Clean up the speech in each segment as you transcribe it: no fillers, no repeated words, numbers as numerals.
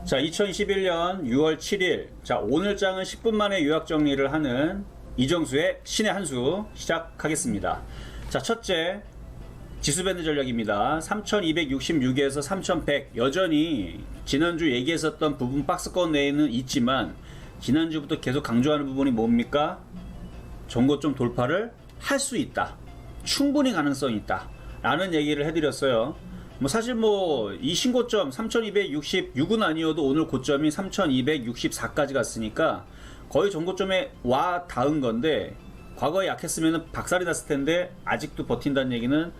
자, 2021년 6월 7일. 자, 오늘 장은 10분 만에 요약 정리를 하는 이정수의 신의 한 수 시작하겠습니다. 자, 첫째, 지수밴드 전략입니다. 3266에서 3100. 여전히 지난주 얘기했었던 부분 박스권 내에는 있지만, 지난주부터 계속 강조하는 부분이 뭡니까? 전고점 돌파를 할 수 있다. 충분히 가능성이 있다. 라는 얘기를 해드렸어요. 사실 이 신고점 3266은 아니어도 오늘 고점이 3264까지 갔으니까 거의 전고점에 와 닿은 건데, 과거에 약했으면 박살이 났을 텐데 아직도 버틴다는 얘기는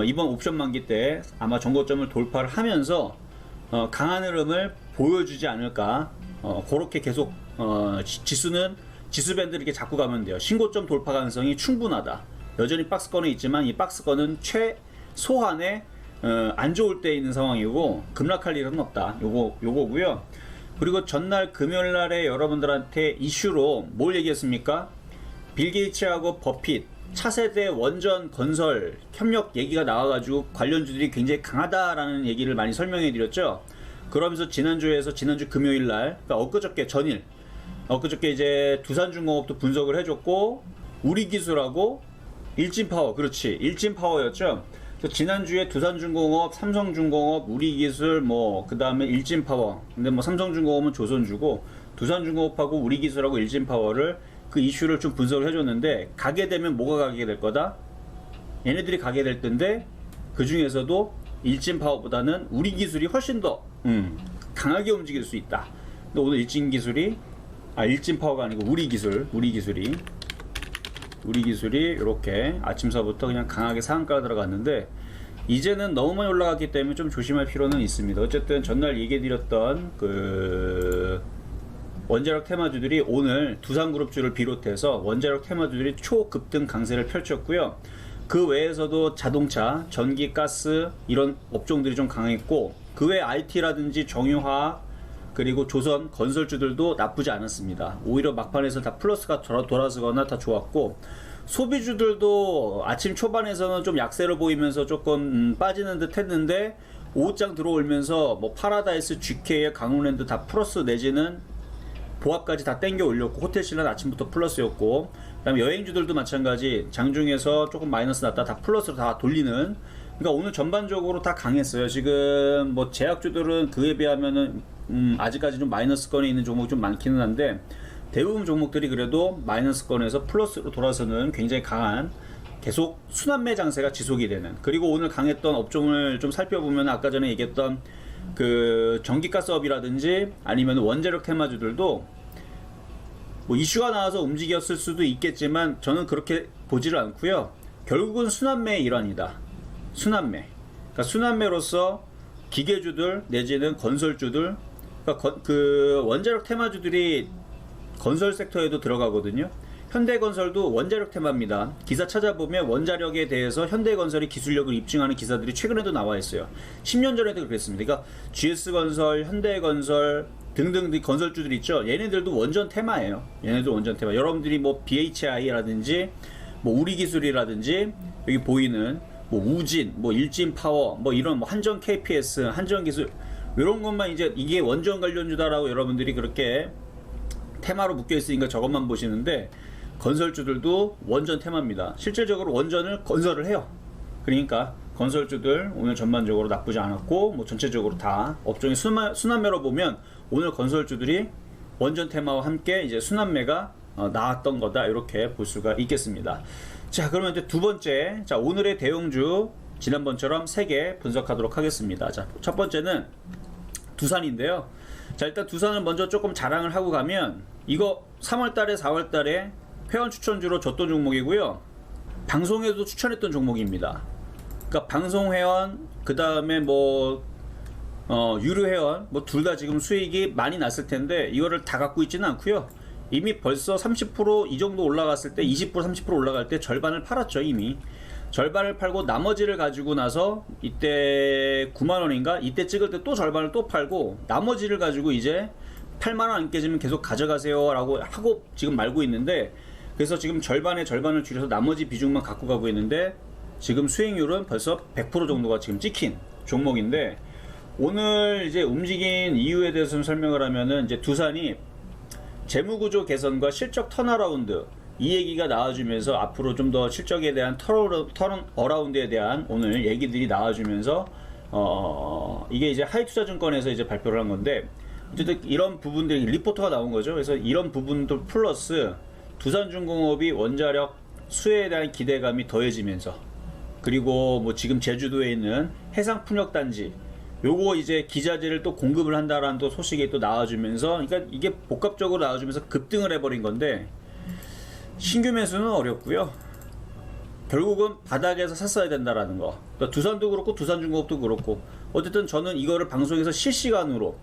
이번 옵션 만기 때 아마 전고점을 돌파를 하면서 강한 흐름을 보여주지 않을까. 그렇게 계속 지수는 지수밴드 이렇게 잡고 가면 돼요. 신고점 돌파 가능성이 충분하다. 여전히 박스권에 있지만 이 박스권은 최소한의 안 좋을 때 있는 상황이고 급락할 일은 없다. 요거고요. 그리고 전날 금요일날에 여러분들한테 이슈로 뭘 얘기했습니까? 빌 게이츠하고 버핏 차세대 원전 건설 협력 얘기가 나와가지고 관련주들이 굉장히 강하다라는 얘기를 많이 설명해 드렸죠. 그러면서 지난주 금요일날, 그러니까 엊그저께 이제 두산중공업도 분석을 해줬고, 우리기술하고 일진파워, 그렇지, 일진파워였죠. 지난주에 두산중공업, 삼성중공업, 우리기술, 그 다음에 일진파워. 근데 삼성중공업은 조선주고, 두산중공업하고 우리기술하고 일진파워를 그 이슈를 좀 분석을 해줬는데, 가게 되면 뭐가 가게 될 거다? 얘네들이 가게 될 텐데, 그 중에서도 일진파워보다는 우리기술이 훨씬 더 강하게 움직일 수 있다. 근데 오늘 일진파워가 아니고 우리기술이 이렇게 아침서부터 그냥 강하게 상한가가 들어갔는데, 이제는 너무 많이 올라갔기 때문에 좀 조심할 필요는 있습니다. 어쨌든 전날 얘기해드렸던 원자력 테마주들이 오늘 두산그룹주를 비롯해서 원자력 테마주들이 초급등 강세를 펼쳤고요. 그 외에서도 자동차, 전기, 가스 이런 업종들이 좀 강했고, 그 외 IT라든지 정유화학 그리고 조선 건설주들도 나쁘지 않았습니다. 오히려 막판에서 다 플러스가 돌아서거나 다 좋았고, 소비주들도 아침 초반에서는 좀 약세를 보이면서 조금 빠지는 듯 했는데, 오후장 들어오면서 파라다이스, GK, 강원랜드 다 플러스 내지는 보합까지 다 땡겨 올렸고, 호텔신라는 아침부터 플러스였고, 그 다음에 여행주들도 마찬가지, 장중에서 조금 마이너스 났다 다 플러스로 다 돌리는, 그러니까 오늘 전반적으로 다 강했어요. 지금 제약주들은 그에 비하면은 아직까지 좀 마이너스권에 있는 종목이 좀 많기는 한데, 대부분 종목들이 그래도 마이너스권에서 플러스로 돌아서는 굉장히 강한, 계속 순환매 장세가 지속이 되는. 그리고 오늘 강했던 업종을 좀 살펴보면 아까 전에 얘기했던 전기가스업이라든지 아니면 원자력 테마주들도 이슈가 나와서 움직였을 수도 있겠지만, 저는 그렇게 보지를 않고요. 결국은 순환매의 일환이다. 그러니까 순환매로서 기계주들 내지는 건설주들, 그러니까 원자력 테마주들이 건설 섹터에도 들어가거든요. 현대건설도 원자력 테마입니다. 기사 찾아보면 원자력에 대해서 현대건설이 기술력을 입증하는 기사들이 최근에도 나와 있어요. 10년 전에도 그랬습니다. 그러니까 GS건설, 현대건설 등등 건설주들 있죠. 얘네들도 원전 테마예요. 여러분들이 BHI라든지 우리기술이라든지 여기 보이는 우진, 일진파워, 이런 한전 KPS, 한전기술 이런 것만 이제 이게 원전 관련주다라고 여러분들이 그렇게 테마로 묶여 있으니까 저것만 보시는데, 건설주들도 원전 테마입니다. 실질적으로 원전을 건설을 해요. 그러니까 건설주들 오늘 전반적으로 나쁘지 않았고, 전체적으로 다 업종의 순환매로 보면 오늘 건설주들이 원전 테마와 함께 이제 순환매가 나왔던 거다, 이렇게 볼 수가 있겠습니다. 자, 그러면 이제 두 번째, 오늘의 대형주 지난번처럼 3개 분석하도록 하겠습니다. 자, 첫 번째는 두산인데요. 자, 일단 두산을 먼저 조금 자랑을 하고 가면, 이거 3월달에 4월달에 회원 추천주로 줬던 종목이고요. 방송에도 추천했던 종목입니다. 그러니까 방송 회원, 그 다음에 유료 회원, 둘 다 지금 수익이 많이 났을 텐데, 이거를 다 갖고 있지는 않고요. 이미 벌써 30% 이 정도 올라갔을 때, 20% 30% 올라갈 때 절반을 팔았죠. 이미 절반을 팔고 나머지를 가지고 나서 이때 9만원인가 이때 찍을 때 또 절반을 또 팔고, 나머지를 가지고 이제 8만원 안 깨지면 계속 가져가세요 라고 하고 지금 말고 있는데, 그래서 지금 절반을 줄여서 나머지 비중만 갖고 가고 있는데, 지금 수익률은 벌써 100% 정도가 지금 찍힌 종목인데, 오늘 이제 움직인 이유에 대해서 좀 설명을 하면은 이제 두산이 재무구조 개선과 실적 턴어라운드 이 얘기가 나와주면서 앞으로 좀 더 실적에 대한 턴어라운드에 대한 오늘 얘기들이 나와주면서 이게 이제 하이투자증권에서 이제 발표를 한 건데 어쨌든 이런 부분들이 리포터가 나온 거죠. 그래서 이런 부분들 플러스 두산중공업이 원자력 수혜에 대한 기대감이 더해지면서 그리고 뭐 지금 제주도에 있는 해상풍력단지 요거 이제 기자재를 또 공급을 한다라는 또 소식이 또 나와주면서 그러니까 이게 복합적으로 나와주면서 급등을 해버린 건데 신규 매수는 어렵고요. 결국은 바닥에서 샀어야 된다라는 거. 그러니까 두산도 그렇고 두산중공업도 그렇고 어쨌든 저는 이거를 방송에서 실시간으로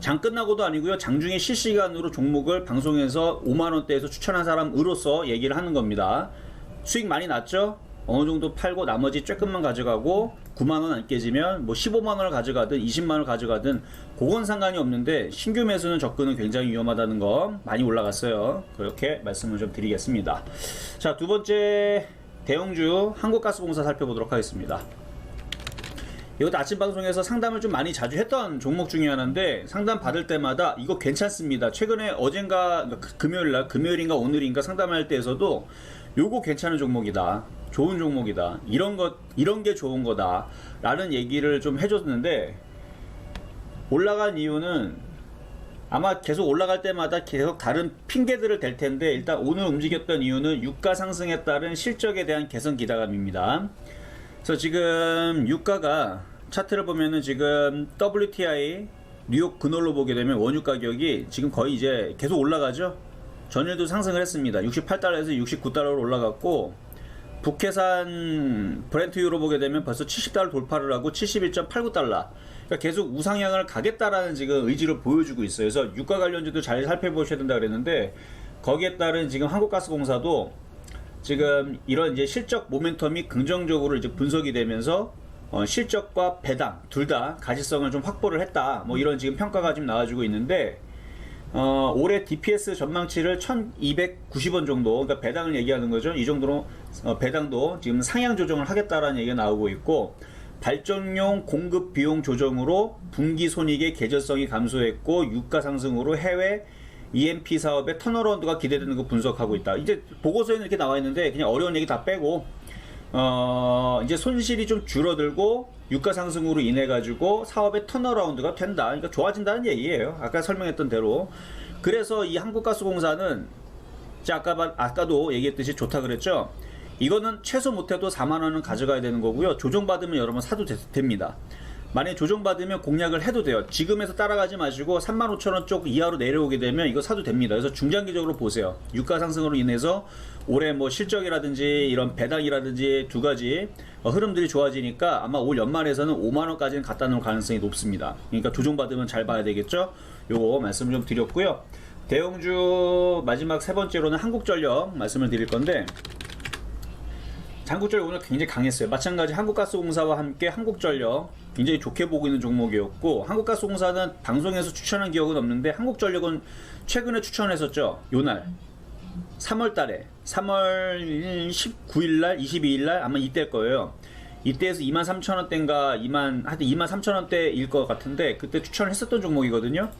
장 끝나고도 아니고요. 장중에 실시간으로 종목을 방송에서 5만원대에서 추천한 사람으로서 얘기를 하는 겁니다. 수익 많이 났죠? 어느 정도 팔고 나머지 조금만 가져가고 9만원 안 깨지면 뭐 15만원을 가져가든 20만원을 가져가든 그건 상관이 없는데 신규 매수는 접근은 굉장히 위험하다는 거 많이 올라갔어요. 그렇게 말씀을 좀 드리겠습니다. 자, 두 번째 대형주 한국가스공사 살펴보도록 하겠습니다. 이것도 아침 방송에서 상담을 좀 많이 자주 했던 종목 중에 하나인데 상담 받을 때마다 이거 괜찮습니다. 최근에 어젠가 금요일날 금요일인가 오늘인가 상담할 때에서도 요거 괜찮은 종목이다. 좋은 종목이다. 이런 게 좋은 거다. 라는 얘기를 좀 해줬는데 올라간 이유는 아마 계속 올라갈 때마다 계속 다른 핑계들을 댈 텐데 일단 오늘 움직였던 이유는 유가 상승에 따른 실적에 대한 개선 기대감입니다. 그래서 지금 유가가 차트를 보면은 지금 WTI 뉴욕 근월로 보게 되면 원유 가격이 지금 거의 이제 계속 올라가죠. 전일도 상승을 했습니다. 68달러에서 69달러로 올라갔고 북해산 브렌트유로 보게 되면 벌써 70달러 돌파를 하고 71.89달러. 그러니까 계속 우상향을 가겠다라는 지금 의지를 보여주고 있어요. 그래서 유가 관련주도 잘 살펴보셔야 된다 그랬는데 거기에 따른 지금 한국가스공사도 지금 이런 이제 실적 모멘텀이 긍정적으로 이제 분석이 되면서 실적과 배당 둘 다 가시성을 좀 확보를 했다. 뭐 이런 지금 평가가 지금 나와주고 있는데 올해 DPS 전망치를 1290원 정도, 그러니까 배당을 얘기하는 거죠. 이 정도로 배당도 지금 상향 조정을 하겠다라는 얘기가 나오고 있고 발전용 공급 비용 조정으로 분기 손익의 계절성이 감소했고 유가 상승으로 해외 EMP 사업의 턴어라운드가 기대되는 거 분석하고 있다. 이제 보고서에는 이렇게 나와 있는데 그냥 어려운 얘기 다 빼고 이제 손실이 좀 줄어들고 유가 상승으로 인해 가지고 사업의 턴어라운드가 된다. 그러니까 좋아진다는 얘기예요. 아까 설명했던 대로. 그래서 이 한국가스공사는 아까도 얘기했듯이 좋다 그랬죠. 이거는 최소 못해도 4만원은 가져가야 되는 거고요. 조정받으면 여러분 사도 됩니다. 만약에 조정받으면 공략을 해도 돼요. 지금에서 따라가지 마시고 35,000원 쪽 이하로 내려오게 되면 이거 사도 됩니다. 그래서 중장기적으로 보세요. 유가 상승으로 인해서 올해 뭐 실적이라든지 이런 배당이라든지 두 가지 흐름들이 좋아지니까 아마 올 연말에서는 5만원까지는 갖다 놓을 가능성이 높습니다. 그러니까 조정받으면 잘 봐야 되겠죠. 요거 말씀을 좀 드렸고요. 대형주 마지막 세 번째로는 한국전력 말씀을 드릴 건데 한국전력 오늘 굉장히 강했어요. 마찬가지 한국가스공사와 함께 한국전력 굉장히 좋게 보고 있는 종목이었고 한국가스공사는 방송에서 추천한 기억은 없는데 한국전력은 최근에 추천했었죠. 요날 3월달에 3월 19일날 22일날 아마 이때일 거예요. 이때에서 23,000원대인가 하여튼 23,000원대일 것 같은데 그때 추천을 했었던 종목이거든요.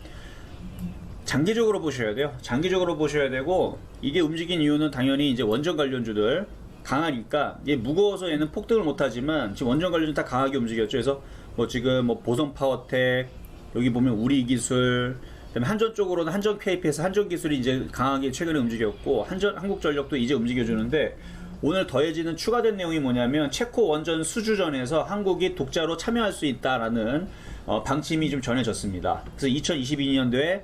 장기적으로 보셔야 돼요. 장기적으로 보셔야 되고 이게 움직인 이유는 당연히 이제 원전 관련주들 강하니까 얘 무거워서 얘는 폭등을 못하지만 지금 원전 관련주 다 강하게 움직였죠. 그래서 뭐 지금 뭐 보성파워텍 여기 보면 우리기술 그다음에 한전 쪽으로는 한전 KPS 한전기술이 이제 강하게 최근에 움직였고 한국전력도 이제 움직여주는데 오늘 더해지는 추가된 내용이 뭐냐면 체코 원전 수주전에서 한국이 독자로 참여할 수 있다라는 방침이 좀 전해졌습니다. 그래서 2022년도에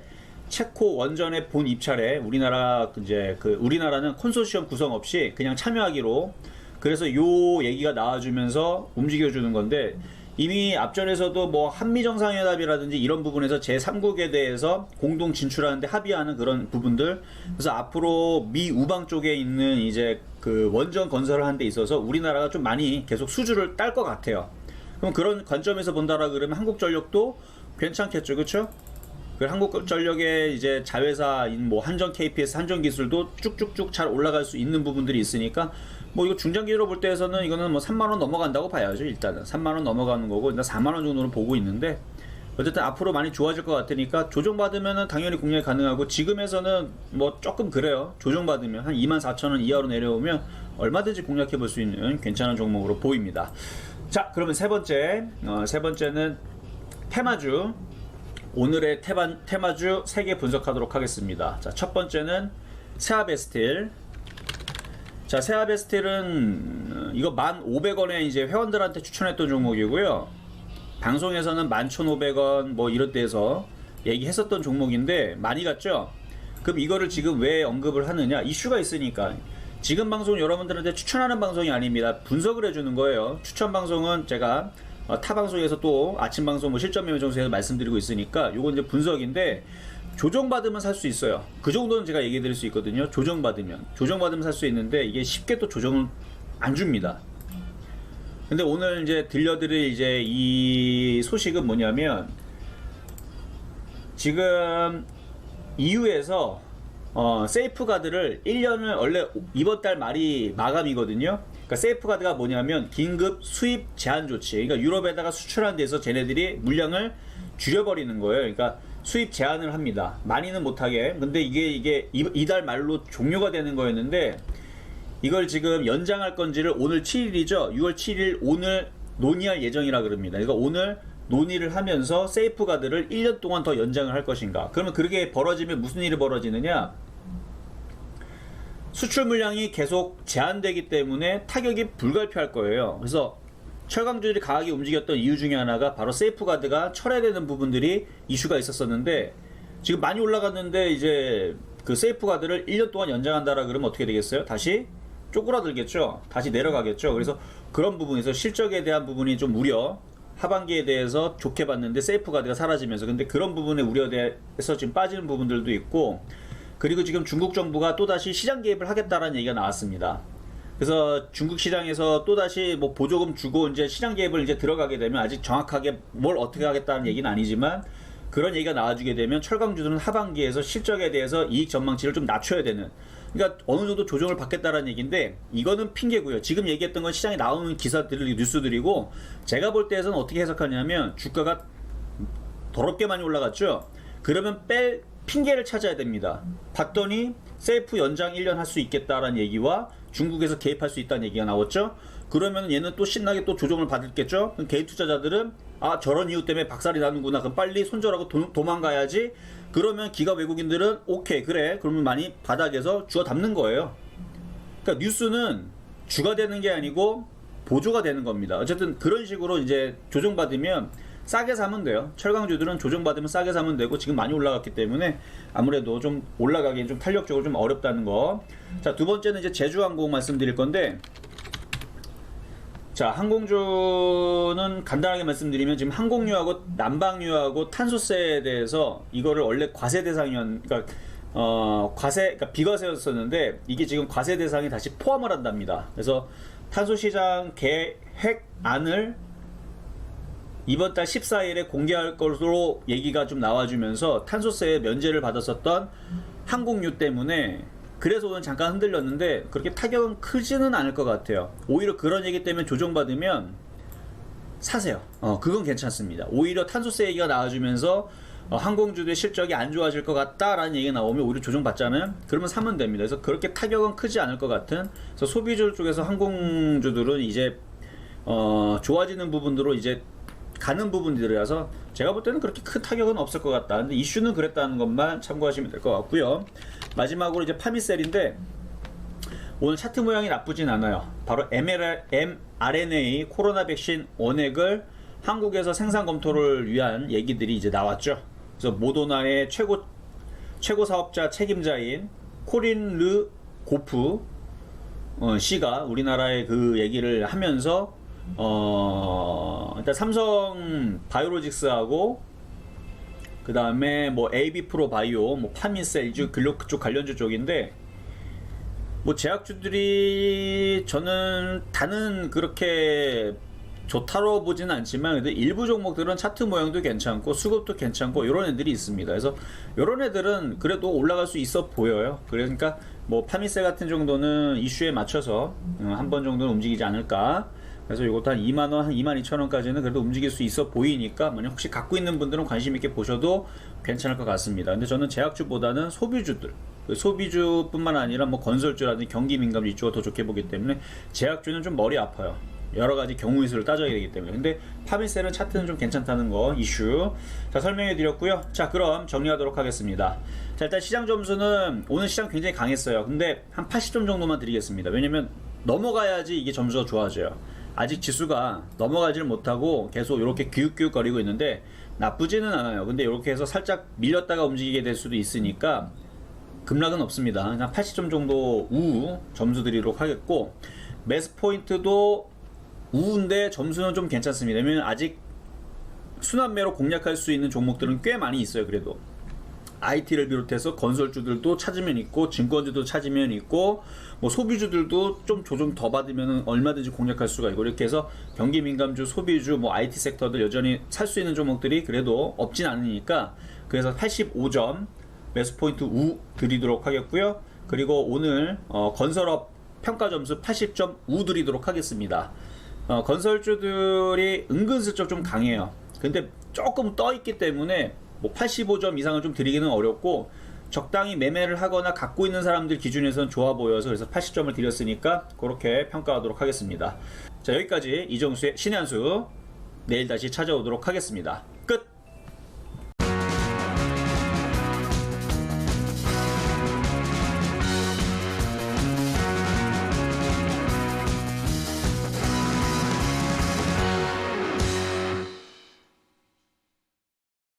체코 원전의 본 입찰에 우리나라는 콘소시엄 구성 없이 그냥 참여하기로 그래서 요 얘기가 나와주면서 움직여주는 건데 이미 앞전에서도 뭐 한미정상회담이라든지 이런 부분에서 제3국에 대해서 공동 진출하는데 합의하는 그런 부분들 그래서 앞으로 미 우방 쪽에 있는 이제 그 원전 건설을 하는 데 있어서 우리나라가 좀 많이 계속 수주를 딸 것 같아요. 그럼 그런 관점에서 본다라 그러면 한국전력도 괜찮겠죠, 그렇죠? 한국전력의 이제 자회사인 뭐 한전 KPS, 한전기술도 쭉쭉쭉 잘 올라갈 수 있는 부분들이 있으니까 뭐 이거 중장기로 볼 때에서는 이거는 뭐 3만원 넘어간다고 봐야죠. 일단은 3만원 넘어가는 거고 일단 4만원 정도는 보고 있는데 어쨌든 앞으로 많이 좋아질 것 같으니까 조정받으면은 당연히 공략이 가능하고, 지금에서는 뭐 조금 그래요. 조정받으면 한 24,000원 이하로 내려오면 얼마든지 공략해 볼 수 있는 괜찮은 종목으로 보입니다. 자, 그러면 세 번째는 테마주. 오늘의 테마주 3개 분석하도록 하겠습니다. 자, 첫 번째는 세아베스틸. 자, 세아베스틸은 이거 1,500원에 이제 회원들한테 추천했던 종목이고요. 방송에서는 11,500원 뭐 이런 데에서 얘기했었던 종목인데 많이 갔죠. 그럼 이거를 지금 왜 언급을 하느냐? 이슈가 있으니까. 지금 방송은 여러분들한테 추천하는 방송이 아닙니다. 분석을 해주는 거예요. 추천 방송은 제가 타 방송에서 또 아침 방송 뭐 실전 매매 정수에서 말씀드리고 있으니까 요건 이제 분석인데, 조정받으면 살 수 있어요. 그 정도는 제가 얘기해 드릴 수 있거든요. 조정받으면 살 수 있는데 이게 쉽게 또 조정을 안 줍니다. 근데 오늘 이제 들려드릴 이제 이 소식은 뭐냐면, 지금 EU에서 세이프가드를 1년을 원래 이번 달 말이 마감이거든요. 그러니까 세이프가드가 뭐냐면 긴급 수입 제한 조치. 그러니까 유럽에다가 수출하는 데서 쟤네들이 물량을 줄여버리는 거예요. 그러니까 수입 제한을 합니다. 많이는 못하게. 근데 이게 이달 말로 종료가 되는 거였는데, 이걸 지금 연장할 건지를 오늘 7일이죠. 6월 7일 오늘 논의할 예정이라 그럽니다. 그러니까 오늘 논의를 하면서 세이프가드를 1년 동안 더 연장을 할 것인가. 그러면 그렇게 벌어지면 무슨 일이 벌어지느냐? 수출 물량이 계속 제한되기 때문에 타격이 불가피할 거예요. 그래서 철강주들이 강하게 움직였던 이유 중에 하나가 바로 세이프가드가 철회되는 부분들이 이슈가 있었었는데, 지금 많이 올라갔는데 이제 그 세이프가드를 1년 동안 연장한다라 그러면 어떻게 되겠어요? 다시 쪼그라들겠죠. 다시 내려가겠죠. 그래서 그런 부분에서 실적에 대한 부분이 좀 우려, 하반기에 대해서 좋게 봤는데 세이프가드가 사라지면서, 근데 그런 부분에 우려돼서 지금 빠지는 부분들도 있고, 그리고 지금 중국 정부가 또다시 시장 개입을 하겠다라는 얘기가 나왔습니다. 그래서 중국 시장에서 또다시 뭐 보조금 주고 이제 시장 개입을 이제 들어가게 되면, 아직 정확하게 뭘 어떻게 하겠다는 얘기는 아니지만 그런 얘기가 나와주게 되면 철강주들은 하반기에서 실적에 대해서 이익 전망치를 좀 낮춰야 되는, 그러니까 어느 정도 조정을 받겠다라는 얘기인데, 이거는 핑계고요. 지금 얘기했던 건 시장에 나오는 기사들, 뉴스들이고, 제가 볼 때에서는 어떻게 해석하냐면, 주가가 더럽게 많이 올라갔죠. 그러면 뺄 핑계를 찾아야 됩니다. 봤더니 세이프 연장 1년 할 수 있겠다라는 얘기와 중국에서 개입할 수 있다는 얘기가 나왔죠. 그러면 얘는 또 신나게 또 조정을 받을겠죠. 그럼 개인 투자자들은 아, 저런 이유 때문에 박살이 나는구나, 그럼 빨리 손절하고 도망가야지. 그러면 기가 외국인들은 오케이 그래, 그러면 많이 바닥에서 주워 담는 거예요. 그러니까 뉴스는 주가 되는 게 아니고 보조가 되는 겁니다. 어쨌든 그런 식으로 이제 조정받으면 싸게 사면 돼요. 철강주들은 조정받으면 싸게 사면 되고, 지금 많이 올라갔기 때문에 아무래도 좀 올라가기엔 좀 탄력적으로 좀 어렵다는 거. 자, 두 번째는 이제 제주항공 말씀드릴 건데, 자, 항공주는 간단하게 말씀드리면 지금 항공유하고 난방유하고 탄소세에 대해서 이거를 원래 과세 대상이었, 그러니까 비과세였었는데 이게 지금 과세 대상에 다시 포함을 한답니다. 그래서 탄소시장 계획안을 이번 달 14일에 공개할 것으로 얘기가 좀 나와주면서 탄소세 면제를 받았었던 항공유 때문에, 그래서 오늘 잠깐 흔들렸는데 그렇게 타격은 크지는 않을 것 같아요. 오히려 그런 얘기 때문에 조정받으면 사세요. 그건 괜찮습니다. 오히려 탄소세 얘기가 나와주면서 항공주들의 실적이 안 좋아질 것 같다라는 얘기가 나오면 오히려 조정받잖아요. 그러면 사면 됩니다. 그래서 그렇게 타격은 크지 않을 것 같은, 그래서 소비주 쪽에서 항공주들은 이제 좋아지는 부분으로 이제 가는 부분들이라서 제가 볼 때는 그렇게 큰 타격은 없을 것 같다. 근데 이슈는 그랬다는 것만 참고하시면 될 것 같고요. 마지막으로 이제 파미셀인데, 오늘 차트 모양이 나쁘진 않아요. 바로 mRNA 코로나 백신 원액을 한국에서 생산 검토를 위한 얘기들이 이제 나왔죠. 그래서 모더나의 최고 사업자 책임자인 코린 르 고프 씨가 우리나라의 그 얘기를 하면서 일단 삼성 바이오로직스하고 그 다음에 뭐 AB 프로 바이오, 뭐 파미셀 그쪽 관련주 쪽인데, 뭐 제약주들이 저는 다는 그렇게 좋다로 보지는 않지만, 근데 일부 종목들은 차트 모양도 괜찮고 수급도 괜찮고 이런 애들이 있습니다. 그래서 이런 애들은 그래도 올라갈 수 있어 보여요. 그러니까 뭐 파미셀 같은 정도는 이슈에 맞춰서 한 번 정도는 움직이지 않을까. 그래서 이것도 한 2만원, 한 22,000원까지는 그래도 움직일 수 있어 보이니까 만약 혹시 갖고 있는 분들은 관심 있게 보셔도 괜찮을 것 같습니다. 근데 저는 제약주보다는 소비주들, 소비주뿐만 아니라 뭐 건설주라든지 경기민감주 이쪽을 더 좋게 보기 때문에 제약주는 좀 머리 아파요. 여러 가지 경우의 수를 따져야 되기 때문에. 근데 파비셀은 차트는 좀 괜찮다는 거 이슈 자 설명해 드렸고요. 자 그럼 정리하도록 하겠습니다. 자 일단 시장 점수는 오늘 시장 굉장히 강했어요. 근데 한 80점 정도만 드리겠습니다. 왜냐면 넘어가야지 이게 점수가 좋아져요. 아직 지수가 넘어가지를 못하고 계속 이렇게 기웃기웃 거리고 있는데 나쁘지는 않아요. 근데 이렇게 해서 살짝 밀렸다가 움직이게 될 수도 있으니까 급락은 없습니다. 그냥 80점 정도 우후 점수 드리도록 하겠고, 매스 포인트도 우운데 점수는 좀 괜찮습니다. 왜냐면 아직 순환매로 공략할 수 있는 종목들은 꽤 많이 있어요. 그래도 IT를 비롯해서 건설주들도 찾으면 있고, 증권주도 찾으면 있고, 뭐 소비주들도 좀 조정 더 받으면 얼마든지 공략할 수가 있고, 이렇게 해서 경기 민감주, 소비주, 뭐 IT 섹터들 여전히 살 수 있는 종목들이 그래도 없진 않으니까, 그래서 85점 매수 포인트 우 드리도록 하겠고요. 그리고 오늘 건설업 평가 점수 80점 우 드리도록 하겠습니다. 건설주들이 은근슬쩍 좀 강해요. 근데 조금 떠 있기 때문에 뭐 85점 이상을 좀 드리기는 어렵고, 적당히 매매를 하거나 갖고 있는 사람들 기준에서는 좋아 보여서 그래서 80점을 드렸으니까 그렇게 평가하도록 하겠습니다. 자 여기까지 이정수의 신의 한수, 내일 다시 찾아오도록 하겠습니다.